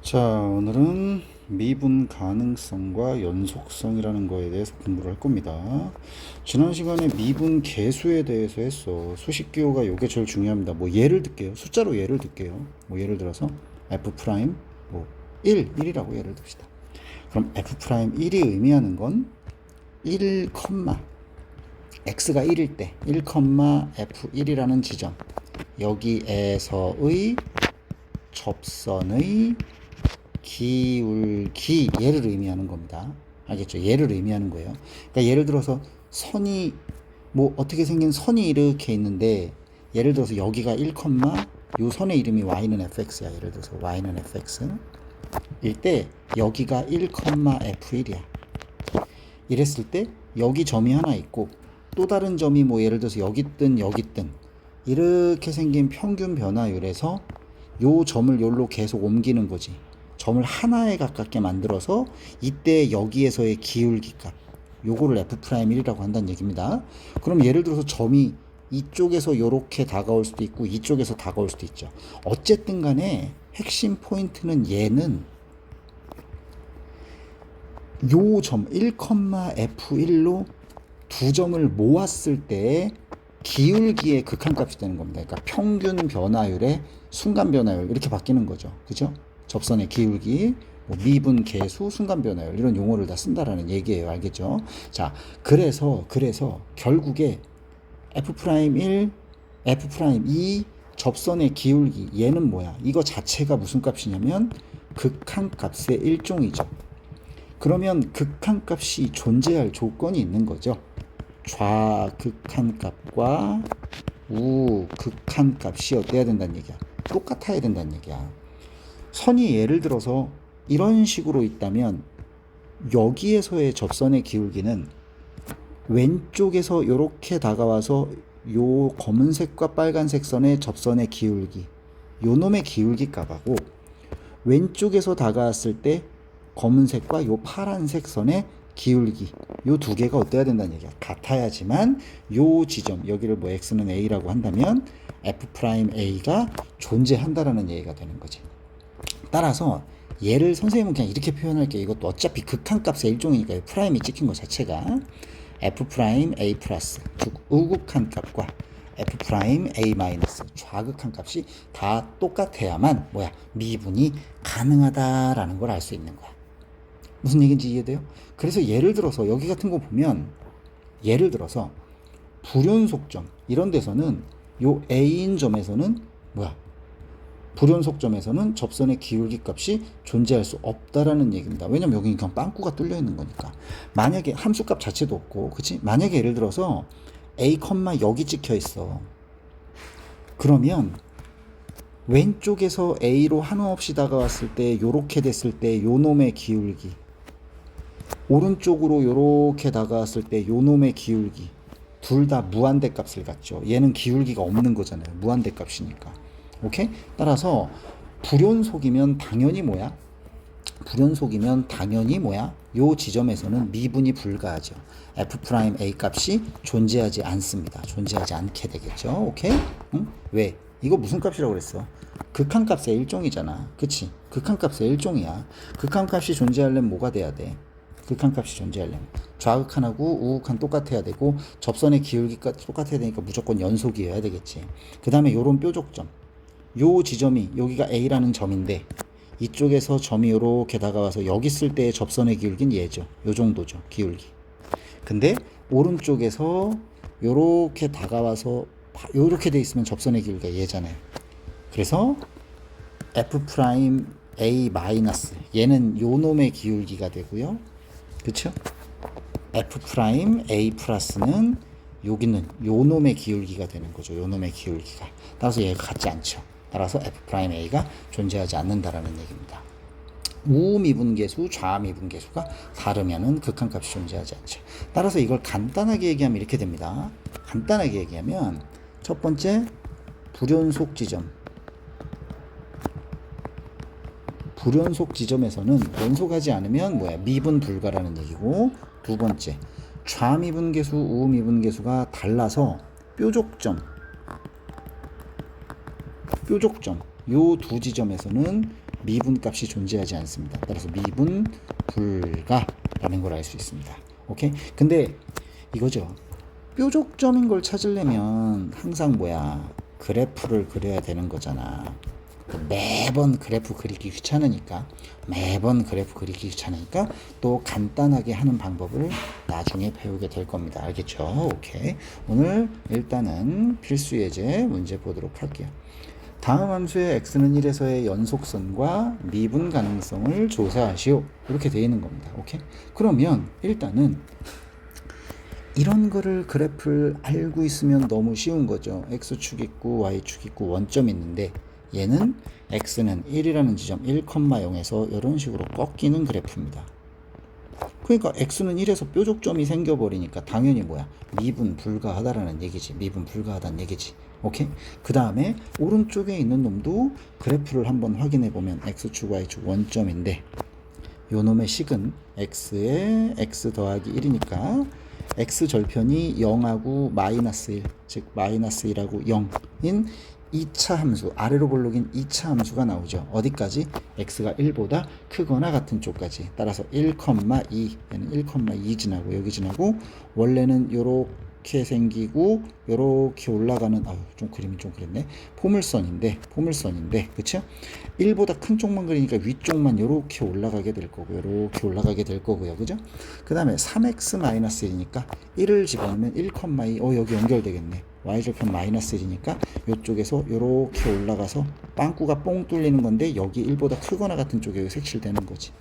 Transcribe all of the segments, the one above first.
자, 오늘은 미분 가능성과 연속성이라는 거에 대해서 공부를 할 겁니다. 지난 시간에 미분 계수에 대해서 했어. 수식 기호가 요게 제일 중요합니다. 뭐 예를 들게요. 숫자로 예를 들게요. 뭐 예를 들어서 f 프라임 뭐 1이라고 예를 듭시다. 그럼 f 프라임 1이 의미하는 건 1, x가 1일 때 1, f1이라는 지점 여기에서의 접선의 기울기 얘를 의미하는 겁니다. 알겠죠? 얘를 의미하는 거예요. 그러니까 예를 들어서 선이 뭐 어떻게 생긴 선이 이렇게 있는데 예를 들어서 여기가 1, 요 선의 이름이 y는 fx야. 예를 들어서 y는 fx 일 때 여기가 1, f1이야. 이랬을 때 여기 점이 하나 있고 또 다른 점이 뭐 예를 들어서 여기 있든 이렇게 생긴 평균 변화율에서 요 점을 요로 계속 옮기는 거지. 점을 하나에 가깝게 만들어서 이때 여기에서의 기울기 값 요거를 f'1이라고 한다는 얘기입니다. 그럼 예를 들어서 점이 이쪽에서 요렇게 다가올 수도 있고 이쪽에서 다가올 수도 있죠. 어쨌든 간에 핵심 포인트는 얘는 요 점 1,f1로 두 점을 모았을 때 기울기의 극한값이 되는 겁니다. 그러니까 평균 변화율의 순간 변화율 이렇게 바뀌는 거죠. 그죠? 접선의 기울기, 뭐 미분 계수, 순간 변화율 이런 용어를 다 쓴다라는 얘기예요. 알겠죠? 자, 그래서 결국에 f'1, f'2 접선의 기울기 얘는 뭐야? 이거 자체가 무슨 값이냐면 극한값의 일종이죠. 그러면 극한값이 존재할 조건이 있는 거죠. 좌극한값과 우극한값이 어때야 된다는 얘기야? 똑같아야 된다는 얘기야. 선이 예를 들어서 이런 식으로 있다면 여기에서의 접선의 기울기는 왼쪽에서 이렇게 다가와서 요 검은색과 빨간색 선의 접선의 기울기 요 놈의 기울기 값하고 왼쪽에서 다가왔을 때 검은색과 요 파란색 선의 기울기 요 두 개가 어때야 된다는 얘기야. 같아야지만 요 지점 여기를 뭐 x는 a라고 한다면 f'a가 존재한다라는 얘기가 되는 거지. 따라서 얘를 선생님은 그냥 이렇게 표현할게요. 이것도 어차피 극한값의 일종이니까 프라임이 찍힌 것 자체가 f'a 플러스 즉 우극한값과 f'a 마이너스 좌극한값이 다 똑같아야만 뭐야 미분이 가능하다라는 걸 알 수 있는 거야. 무슨 얘기인지 이해돼요? 그래서 예를 들어서 여기 같은 거 보면 예를 들어서 불연속점 이런 데서는 요 A인 점에서는 뭐야 불연속점에서는 접선의 기울기 값이 존재할 수 없다라는 얘기입니다. 왜냐면 여기 그냥 빵꾸가 뚫려 있는 거니까. 만약에 함수값 자체도 없고 그치? 만약에 예를 들어서 A, 여기 찍혀 있어. 그러면 왼쪽에서 A로 한없이 다가왔을 때 요렇게 됐을 때 요놈의 기울기 오른쪽으로 요렇게 다가왔을 때 요놈의 기울기 둘 다 무한대 값을 갖죠. 얘는 기울기가 없는 거잖아요. 무한대 값이니까. 오케이? 따라서 불연속이면 당연히 뭐야? 요 지점에서는 미분이 불가하죠. f'a 값이 존재하지 않습니다. 존재하지 않게 되겠죠. 오케이? 응? 왜? 이거 무슨 값이라고 그랬어? 극한값의 일종이잖아. 그치? 극한값의 일종이야. 극한값이 존재하려면 뭐가 돼야 돼? 극한값이 존재하려면 좌극한하고 우극한 똑같아야 되고 접선의 기울기가 똑같아야 되니까 무조건 연속이어야 되겠지. 그 다음에 요런 뾰족점 요 지점이 여기가 A라는 점인데 이쪽에서 점이 요렇게 다가와서 여기 있을 때의 접선의 기울기는 얘죠. 요 정도죠. 기울기. 근데 오른쪽에서 요렇게 다가와서 요렇게 돼 있으면 접선의 기울기가 얘잖아요. 그래서 f'A 마이너스 얘는 요 놈의 기울기가 되고요. 그쵸? f'A 플러스는 여기는 요 놈의 기울기가 되는 거죠. 요 놈의 기울기가. 따라서 얘가 같지 않죠. 따라서 f'A가 존재하지 않는다라는 얘기입니다. 우미분계수, 좌미분계수가 다르면은 극한값이 존재하지 않죠. 따라서 이걸 간단하게 얘기하면 이렇게 됩니다. 간단하게 얘기하면 첫 번째 불연속 지점. 불연속 지점에서는 연속하지 않으면 뭐야 미분 불가라는 얘기고 두 번째 좌미분계수, 우미분계수가 달라서 뾰족점 요 두 지점에서는 미분 값이 존재하지 않습니다. 따라서 미분 불가라는 걸 알 수 있습니다. 오케이? 근데 이거죠. 뾰족점인 걸 찾으려면 항상 뭐야? 그래프를 그려야 되는 거잖아. 매번 그래프 그리기 귀찮으니까 또 간단하게 하는 방법을 나중에 배우게 될 겁니다. 알겠죠? 오케이. 오늘 일단은 필수 예제 문제 보도록 할게요. 다음 함수의 x는 1에서의 연속선과 미분 가능성을 조사하시오. 이렇게 되어 있는 겁니다. 오케이? 그러면 일단은 이런 거를 그래프를 알고 있으면 너무 쉬운 거죠. x축 있고 y축 있고 원점 있는데 얘는 x는 1이라는 지점 1,0에서 이런 식으로 꺾이는 그래프입니다. 그러니까 x는 1에서 뾰족점이 생겨버리니까 당연히 뭐야? 미분 불가하다라는 얘기지. 미분 불가하다는 얘기지. 오케이? 그 다음에 오른쪽에 있는 놈도 그래프를 한번 확인해 보면 x축 y축 원점인데 요 놈의 식은 x에 x 더하기 1이니까 x 절편이 0하고 마이너스 1, 즉 마이너스 1하고 0인 2차 함수, 아래로 볼록인 2차 함수가 나오죠. 어디까지? x가 1보다 크거나 같은 쪽까지. 따라서 1,2, 얘는 1,2 지나고 여기 지나고 원래는 요렇게 생기고 요렇게 올라가는 좀 그림이 좀 그랬네. 포물선인데 그쵸? 1보다 큰 쪽만 그리니까 위쪽만 요렇게 올라가게 될 거고 요렇게 올라가게 될 거고요. 그죠? 그 다음에 3x-1이니까 1을 집어넣으면 1,2 여기 연결되겠네. y절편 마이너스 1이니까 이쪽에서 이렇게 올라가서 빵꾸가 뽕 뚫리는 건데 여기 1보다 크거나 같은 쪽에 여기 색칠되는 거지.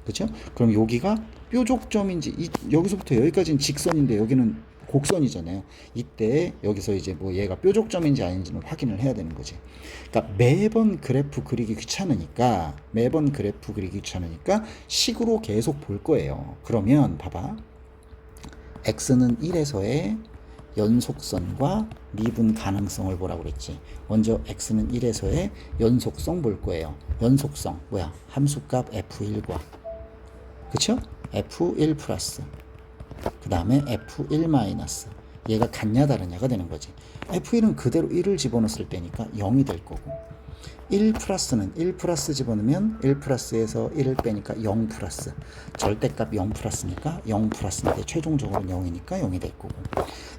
그렇죠? 그럼 여기가 뾰족점인지 여기서부터 여기까지는 직선인데 여기는 곡선이잖아요. 이때 여기서 이제 뭐 얘가 뾰족점인지 아닌지는 확인을 해야 되는 거지. 그러니까 매번 그래프 그리기 귀찮으니까 식으로 계속 볼 거예요. 그러면 봐봐. x는 1에서의 연속선과 미분 가능성을 보라고 그랬지. 먼저 x는 1에서의 연속성 볼 거예요. 연속성 뭐야? 함수값 f1과 그쵸? f1 플러스 그 다음에 f1 마이너스 얘가 같냐 다르냐가 되는 거지. f1은 그대로 1을 집어넣었을 때니까 0이 될 거고 1 플러스는 1 플러스 집어넣으면 1 플러스에서 1을 빼니까 0 플러스 절대값 0 플러스니까 0 플러스인데 최종적으로 0이니까 0이 될 거고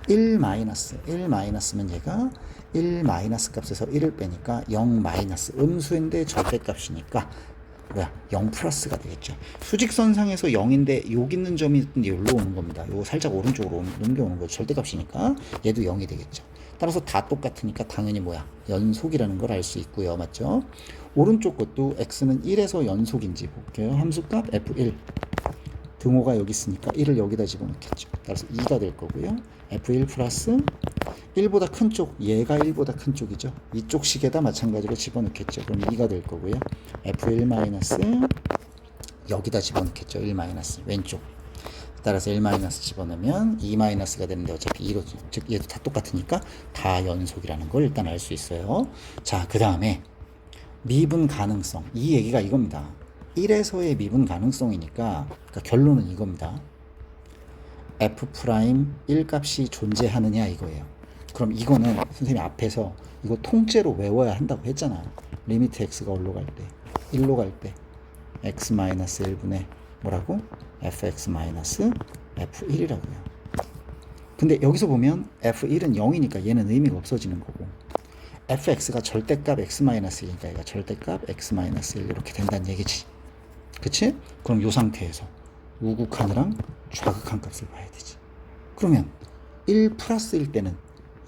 1 마이너스면 얘가 1 마이너스 값에서 1을 빼니까 0 마이너스 음수인데 절대값이니까 0 플러스가 되겠죠. 수직선상에서 0인데 여기 있는 점이 여기로 오는 겁니다. 요 살짝 오른쪽으로 넘겨오는 거죠. 절대값이니까 얘도 0이 되겠죠. 따라서 다 똑같으니까 당연히 연속이라는 걸 알 수 있고요. 맞죠? 오른쪽 것도 x는 1에서 연속인지 볼게요. 함수값 f1 등호가 여기 있으니까 1을 여기다 집어넣겠죠. 따라서 2가 될 거고요. f1 플러스 1보다 큰 쪽, 얘가 1보다 큰 쪽이죠. 이쪽 식에다 마찬가지로 집어넣겠죠. 그럼 2가 될 거고요. f1 마이너스 여기다 집어넣겠죠. 1 마이너스 왼쪽. 따라서 1 마이너스 집어넣으면 2 마이너스가 되는데 어차피 2로, 즉 얘도 다 똑같으니까 다 연속이라는 걸 일단 알 수 있어요. 자, 그 다음에 미분 가능성. 이 얘기가 이겁니다. 1에서의 미분 가능성이니까 그러니까 결론은 이겁니다. f'1 값이 존재하느냐 이거예요. 그럼 이거는 선생님이 앞에서 이거 통째로 외워야 한다고 했잖아. 리미트 x가 어디로 갈 때? 1로 갈 때 x-1분의 뭐라고? fx-f1이라고요. 근데 여기서 보면 f1은 0이니까 얘는 의미가 없어지는 거고 fx가 절대값 x-1이니까 얘가 절대값 x-1 이렇게 된다는 얘기지. 그치? 그럼 이 상태에서 우극한이랑 좌극한 값을 봐야 되지. 그러면 1 플러스일 때는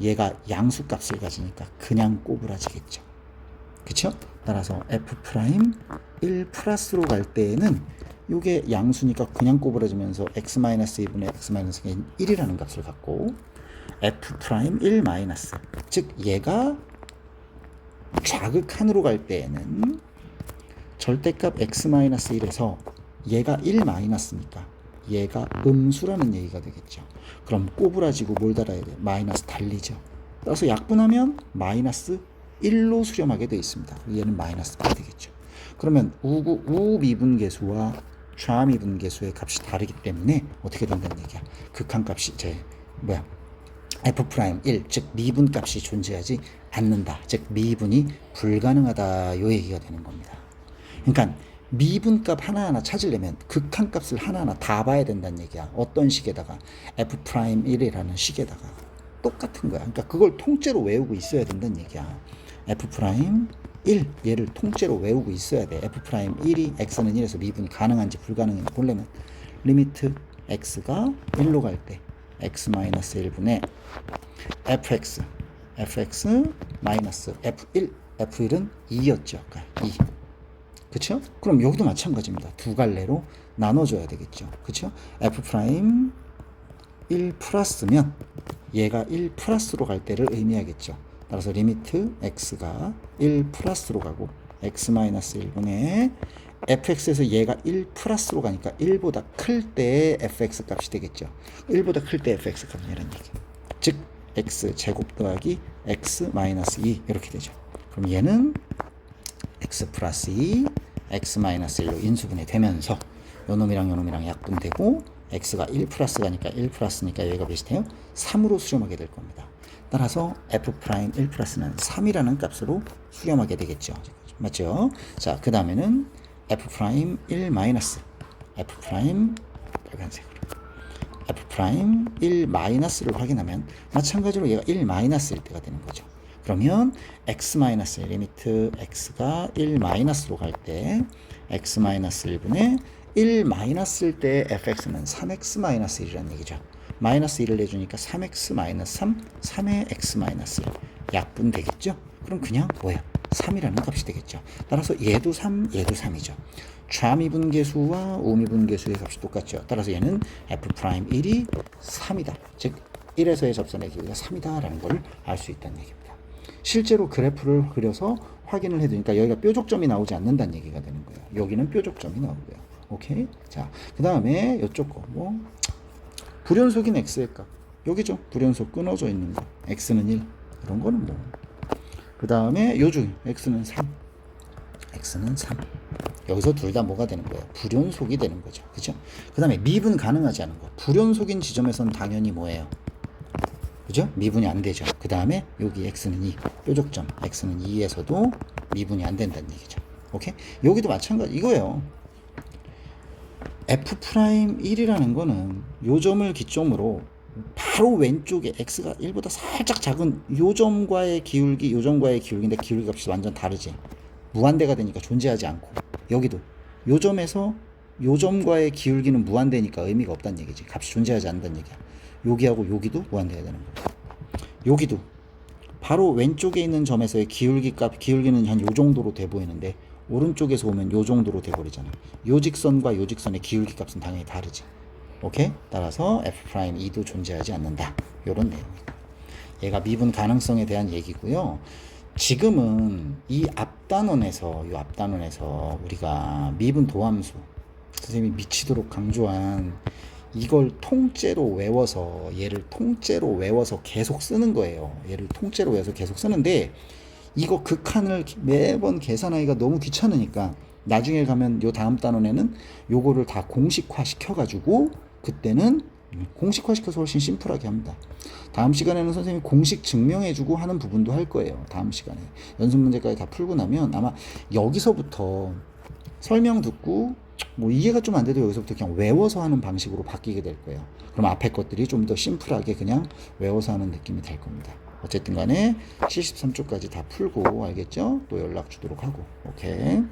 얘가 양수값을 가지니까 그냥 꼬부라지겠죠. 그쵸? 따라서 f'1 플러스로 갈 때에는 이게 양수니까 그냥 꼬부라지면서 x-2분의 x-1이라는 값을 갖고 f'1 마이너스 즉 얘가 좌극한으로 갈 때에는 절대값 x-1에서 얘가 1 마이너스니까 얘가 음수라는 얘기가 되겠죠. 그럼 꼬부라지고 뭘 달아야 돼? 마이너스 달리죠. 따라서 약분하면 마이너스 1로 수렴하게 되어 있습니다. 얘는 마이너스 1이 되겠죠. 그러면 우미분계수와 좌미분계수의 값이 다르기 때문에 어떻게 된다는 얘기야? 극한값이 f'1 즉 미분값이 존재하지 않는다. 즉 미분이 불가능하다 요 얘기가 되는 겁니다. 그러니까 미분값 하나하나 찾으려면 극한값을 하나하나 다 봐야 된다는 얘기야. 어떤 식에다가 F'1이라는 식에다가 똑같은 거야. 그러니까 그걸 통째로 외우고 있어야 된다는 얘기야. F'1 얘를 통째로 외우고 있어야 돼. F'1이 x는 1에서 미분 가능한지 불가능한지 보려면 리미트 x가 1로 갈 때 x-1분의 fx 마이너스 f1은 2였죠. 아까 2. 그쵸? 그럼 여기도 마찬가지입니다. 두 갈래로 나눠줘야 되겠죠. 그쵸? f'1 플러스면 얘가 1 플러스로 갈 때를 의미하겠죠. 따라서 리미트 x가 1 플러스로 가고 x-1분의 fx에서 얘가 1 플러스로 가니까 1보다 클 때 fx 값이 되겠죠. 1보다 클 때 fx 값이라는 얘기. 즉 x 제곱 더하기 x-2 이렇게 되죠. 그럼 얘는 x 플러스 2 x-1로 인수분해 되면서 요놈이랑 약분되고 x가 1 플러스 가니까 1 플러스니까 여기가 비슷해요. 3으로 수렴하게 될 겁니다. 따라서 f'1 플러스는 3이라는 값으로 수렴하게 되겠죠. 맞죠? 자, 그 다음에는 f'1 마이너스 f' 빨간색으로 f'1 마이너스를 확인하면 마찬가지로 얘가 1 마이너스일 때가 되는 거죠. 그러면 x-1 리미트 x가 1 마이너스로 갈 때 x-1분의 1 마이너스일 때 fx는 3x-1이라는 얘기죠. 마이너스 1을 내주니까 3x-3, 3의 x-1 약분 되겠죠? 그럼 그냥 뭐야? 3이라는 값이 되겠죠. 따라서 얘도 3, 얘도 3이죠. 좌미분계수와 우미분계수의 값이 똑같죠. 따라서 얘는 f'1이 3이다. 즉 1에서의 접선의 길이가 3이다라는 걸 알 수 있다는 얘기입니다. 실제로 그래프를 그려서 확인을 해두니까 여기가 뾰족점이 나오지 않는다는 얘기가 되는 거예요. 여기는 뾰족점이 나오고요. 오케이? 자, 그 다음에 이쪽 거 뭐 불연속인 x의 값 여기죠. 불연속 끊어져 있는 거 x는 1 이런 거는 뭐 그 다음에 요중 x는 3 여기서 둘 다 뭐가 되는 거예요? 불연속이 되는 거죠. 그죠? 그 다음에 미분 가능하지 않은 거 불연속인 지점에서는 당연히 뭐예요? 그죠? 미분이 안 되죠. 그 다음에 여기 x는 2 뾰족점 x는 2에서도 미분이 안 된다는 얘기죠. 오케이? 여기도 마찬가지 이거예요. f'1이라는 거는 요 점을 기점으로 바로 왼쪽에 x가 1보다 살짝 작은 요 점과의 기울기, 요 점과의 기울기인데 기울기 값이 완전 다르지. 무한대가 되니까 존재하지 않고 여기도 요 점에서 요 점과의 기울기는 무한대니까 의미가 없다는 얘기지. 값이 존재하지 않는다는 얘기야. 여기하고 여기도 무한대가 되는 거야. 여기도 바로 왼쪽에 있는 점에서의 기울기 값, 기울기는 한 요 정도로 돼 보이는데 오른쪽에서 오면 요 정도로 돼버리잖아. 요 직선과 요 직선의 기울기 값은 당연히 다르지. 오케이? 따라서 f'2도 존재하지 않는다. 요런 내용이고. 얘가 미분 가능성에 대한 얘기고요. 지금은 이 앞단원에서 우리가 미분 도함수 선생님이 미치도록 강조한 이걸 통째로 외워서 얘를 통째로 외워서 계속 쓰는 거예요. 얘를 통째로 외워서 계속 쓰는데 이거 극한을 매번 계산하기가 너무 귀찮으니까 나중에 가면 요 다음 단원에는 요거를 다 공식화 시켜가지고 그때는 공식화 시켜서 훨씬 심플하게 합니다. 다음 시간에는 선생님이 공식 증명해주고 하는 부분도 할 거예요. 다음 시간에 연습 문제까지 다 풀고 나면 아마 여기서부터 설명 듣고 뭐 이해가 좀 안 돼도 여기서부터 그냥 외워서 하는 방식으로 바뀌게 될 거예요. 그럼 앞에 것들이 좀 더 심플하게 그냥 외워서 하는 느낌이 될 겁니다. 어쨌든 간에 73쪽까지 다 풀고 알겠죠? 또 연락 주도록 하고 오케이.